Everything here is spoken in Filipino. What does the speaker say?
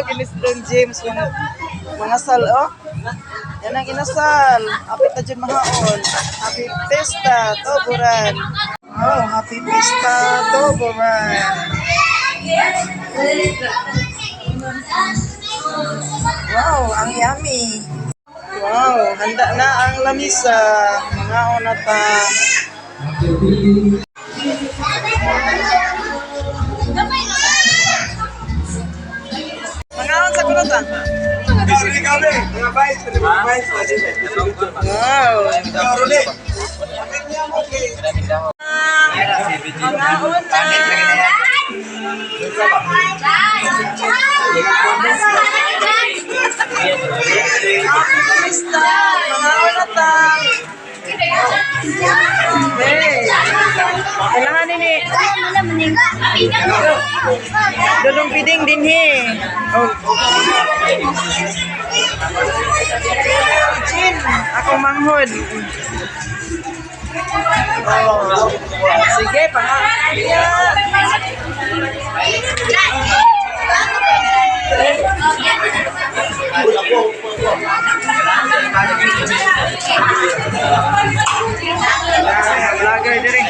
Ginis Don James mga sal oh. Yan ang inasal. Apit na dyan mahaon. Happy Fiesta, Tuburan. Oh, Happy Fiesta, Tuburan. Wow, ang yummy. Wow, handa na ang lamisa. Mga onata. Mga on sa kunutan. Wow. Kailangan ini dulong piding din he. Oh. Jin, ako manghod. Oh. Sige, pangakaya. Vlogger diri.